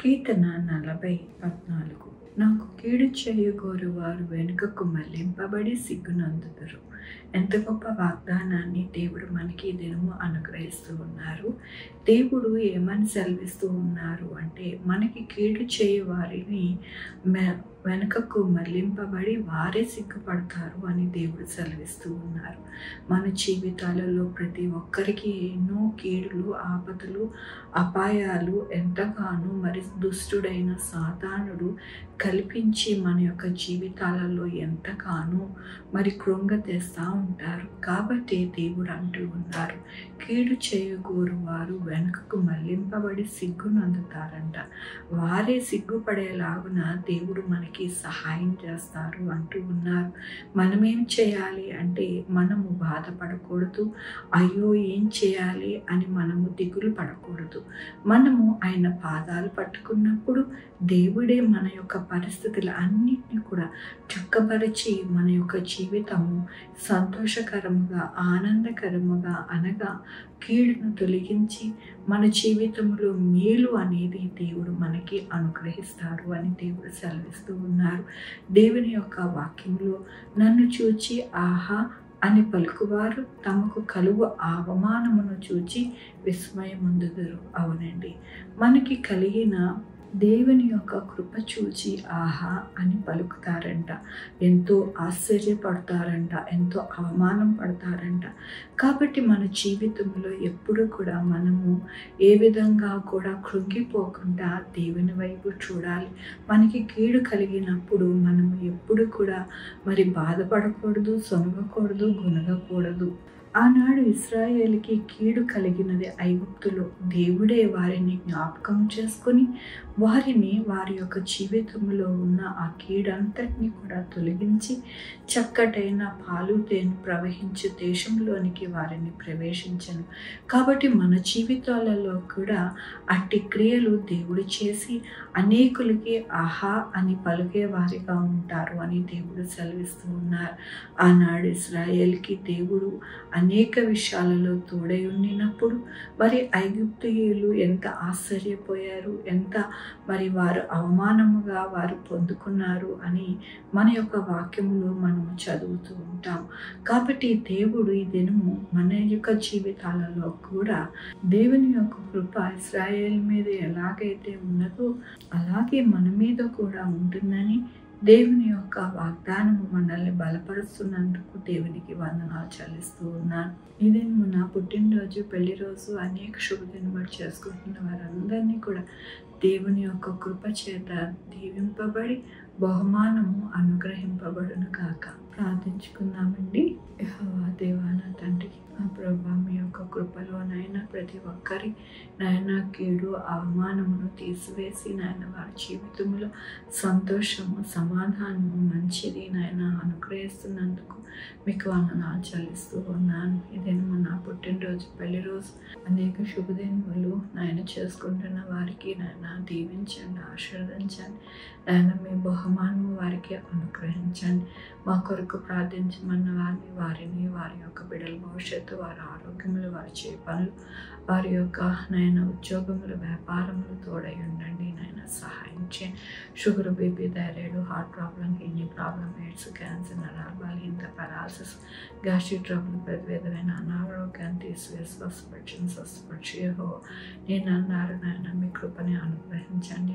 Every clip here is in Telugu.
కీర్తన 40:14. నాకు కీడు చేయగోరు వారు వెనుకకు మళ్లింపబడి సిగ్గునందుదురు. ఎంత గొప్ప వాగ్దానాన్ని దేవుడు మనకి ఈ దినము అనుగ్రహిస్తూ ఉన్నారు. దేవుడు ఏమని సెలవిస్తూ ఉన్నారు అంటే, మనకి కీడు చేయ వారిని వెనుకకు మళ్లింపబడి వారే సిగ్గుపడతారు అని దేవుడు సెలవిస్తూ ఉన్నారు. మన జీవితాలలో ప్రతి ఒక్కరికి ఎన్నో కీడులు, ఆపదలు, అపాయాలు ఎంతగానో మరి దుష్టుడైన సాతానుడు కల్పించి మన యొక్క జీవితాలలో ఎంతగానో మరి కృంగతీస్తూ ఉంటారు. కాబట్టి దేవుడు అంటూ ఉన్నారు, కీడు చేయగోరు వారు వెనుకకు మళ్లింపబడి సిగ్గునందుతారంట. వారే సిగ్గుపడేలాగున దేవుడు మనకి సహాయం చేస్తారు అంటూ ఉన్నారు. మనమేం చేయాలి అంటే, మనము బాధపడకూడదు, అయ్యో ఏం చేయాలి అని మనము దిగులు పడకూడదు. మనము ఆయన పాదాలు పట్టుకున్నప్పుడు దేవుడే మన యొక్క పరిస్థితులు అన్నిటినీ కూడా చక్కపరిచి మన యొక్క జీవితము సంతోషకరముగా, ఆనందకరముగా అనగా కీడును తొలగించి మన జీవితంలో మేలు అనేది దేవుడు మనకి అనుగ్రహిస్తారు అని దేవుడు సెలవిస్తూ ఉన్నారు. దేవుని యొక్క వాక్యంలో, నన్ను చూచి ఆహా అని పలుకువారు తమకు కలుగు అవమానమును చూచి విస్మయముందుదురు. అవునండి, మనకి కలిగిన దేవుని యొక్క కృప చూచి ఆహా అని పలుకుతారంట. ఎంతో ఆశ్చర్యపడతారంట, ఎంతో అవమానం పడతారంట. కాబట్టి మన జీవితంలో ఎప్పుడు కూడా మనము ఏ విధంగా కూడా కృంగిపోకుండా దేవుని వైపు చూడాలి. మనకి కీడు కలిగినప్పుడు మనము ఎప్పుడు కూడా మరి బాధపడకూడదు, సొనగకూడదు, గునగకూడదు. ఆనాడు ఇశ్రాయేలుకి కీడు కలిగినది ఐగుప్తులో. దేవుడే వారిని జ్ఞాపకం చేసుకొని వారి యొక్క జీవితంలో ఉన్న ఆ కీడంతటిని కూడా తొలగించి చక్కటైన పాలు తేనె ప్రవహించే దేశంలోనికి వారిని ప్రవేశించను. కాబట్టి మన జీవితాలలో కూడా అట్టి క్రియలు దేవుడు చేసి అనేకులకి ఆహా అని పలికే వారిగా ఉంటారు అని దేవుడు సెలవిస్తూ ఉన్నారు. ఆనాడు ఇశ్రాయేలుకి దేవుడు అనేక విషయాలలో తోడై ఉండినప్పుడు మరి ఐగుప్తీయులు ఎంత ఆశ్చర్యపోయారు, ఎంత మరి వారు అవమానముగా వారు పొందుకున్నారు అని మన యొక్క వాక్యములో మనము చదువుతూ ఉంటాం. కాబట్టి దేవుడు ఈ దినము మన యొక్క జీవితాలలో కూడా దేవుని యొక్క కృప ఇశ్రాయేలు మీద ఎలాగైతే ఉన్నదో అలాగే మన మీద కూడా ఉంటుందని దేవుని యొక్క వాగ్దానము మనల్ని బలపరుస్తున్నందుకు దేవునికి వందనాలు చెల్లిస్తూ ఉన్నాను. ఇదే నా పుట్టినరోజు, పెళ్లి రోజు, అనేక శుభదినములు చేసుకుంటున్న వారందరినీ కూడా దేవుని యొక్క కృప చేత దీవింపబడి బహుమానము అనుగ్రహింపబడును కాక. ప్రార్థించుకుందామండి. యెహోవా దేవా, నా తండ్రి, నా ప్రభువా, మీ యొక్క కృపలో నాయన ప్రతి ఒక్కరి నాయన కీడు అవమానమును తీసివేసి నాయన వారి జీవితంలో సంతోషము, సమాధానము, మంచిది నాయన అనుగ్రహిస్తున్నందుకు మీకు వందనాలు చెల్లిస్తూ ఉన్నాను. ఇదేమో నా పుట్టినరోజు, పెళ్లి రోజు, అనేక శుభదినములు నాయన చేసుకుంటున్న వారికి నాయన దీవించండి, ఆశీర్వదించండి. నాయన మీ బహుమానము వారికి అనుగ్రహించండి. మా కొరకు ప్రార్థించమన్న వారిని వారి యొక్క బిడ్డల భవిష్యత్తు, వారి ఆరోగ్యములు, వారి చేయ పనులు, వారి యొక్క నాయన ఉద్యోగములు, వ్యాపారములు తోడై ఉండండి. నాయన సహాయం చేయండి. Sugar, BP, thyroid, heart problem, kidney problem, AIDS, cancer, నరాల బలహీనత, పారాలసిస్, గ్యాస్ట్రిక్ ట్రబుల్, ప్రతి విధమైన అనారోగ్యాన్ని తీసివేసి స్వస్థపరిచి నేను అన్నారు నాయన మీ కృపని అనుగ్రహించండి.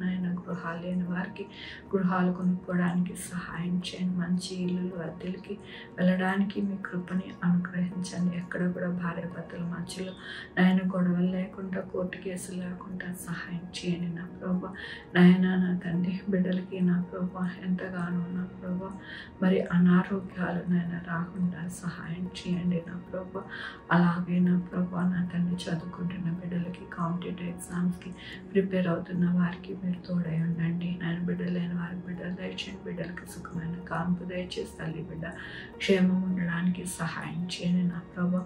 నాయన గృహాలు లేని వారికి గృహాలు కొనుక్కోవడానికి సహాయం చేయండి. మంచి ఇల్లులు, అద్దెలకి వెళ్ళడానికి మీ కృపని అనుగ్రహించండి. ఎక్కడ కూడా భార్యాభర్తల మధ్యలో నాయన గొడవలు లేకుండా, కోర్టు కేసులు లేకుండా సహాయం చేయండి. నా ప్రభా, నాయన నా తండ్రి, బిడ్డలకి నా ప్రభా ఎంతగానో నా ప్రభా మరి అనారోగ్యాలు నాయన రాకుండా సహాయం చేయండి. నా ప్రభా అలాగే నా ప్రభా నా తండ్రి, చదువుకుంటున్న బిడ్డలకి, కాంపిటేటివ్ ఎగ్జామ్స్కి ప్రిపేర్ అవుతున్న వారికి మీరు తోడై ఉండండి. నాయన బిడ్డలు లేని వారికి బిడ్డలు దయచేయండి. బిడ్డలకి సుఖమైన కాన్పు దయచేసి తల్లి బిడ్డ క్షేమం ఉండడానికి సహాయం చేయండి. నా ప్రభా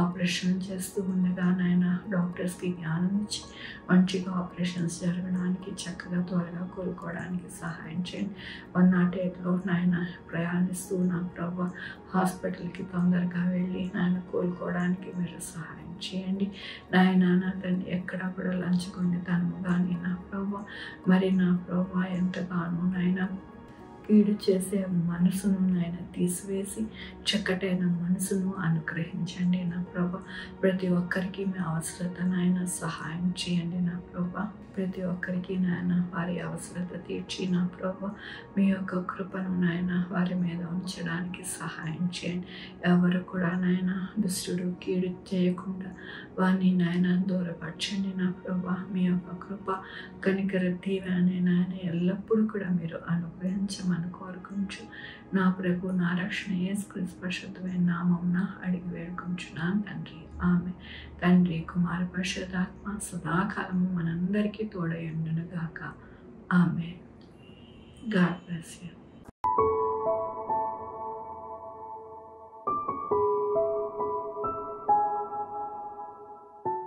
ఆపరేషన్ చేస్తూ ఉండగా నాయన డాక్టర్స్కి జ్ఞానం ఇచ్చి మంచిగా ఆపరేషన్స్ జరగడానికి, చక్కగా త్వరగా కోలుకోవడానికి సహాయం చేయండి. 108లో నాయన ప్రయాణిస్తూ నా ప్రభా హాస్పిటల్కి తొందరగా వెళ్ళి నాయన కోలుకోవడానికి మీరు సహాయం చేయండి. నాయనా నా తండ్రి ఎక్కడ కూడా లంచుకొని తనము కానీ నా ప్రభా మరి నా ప్రభా ఎంతగానో నాయన కీడు చేసే మనసును నాయన తీసివేసి చక్కటైన మనసును అనుగ్రహించండి నా ప్రభా. ప్రతి ఒక్కరికి మీ అవసరత నాయన సహాయం చేయండి నా ప్రభా. ప్రతి ఒక్కరికి నాయన వారి అవసరత తీర్చి నా ప్రభా మీ యొక్క కృపను నాయన వారి మీద ఉంచడానికి సహాయం చేయండి. ఎవరు కూడా నాయన దుష్టుడు కీడు చేయకుండా వారిని నాయన దూరపరచండి నా ప్రభా. మీ యొక్క కృప కనికర దీవెన నాయన ఎల్లప్పుడూ కూడా మీరు అనుగ్రహించమని కోరుకుంటూ నా ప్రభు నా రక్షణ యేసుక్రీస్తు పరిశుద్ధమైన నామమున అడిగి వేడుకుంటున్నాను తండ్రి. ఆమె తండ్రి కుమార పరిశుద్ధాత్మ సదాకాలము మనందరికీ తోడై ఉండును గాక. ఆమె. God bless you.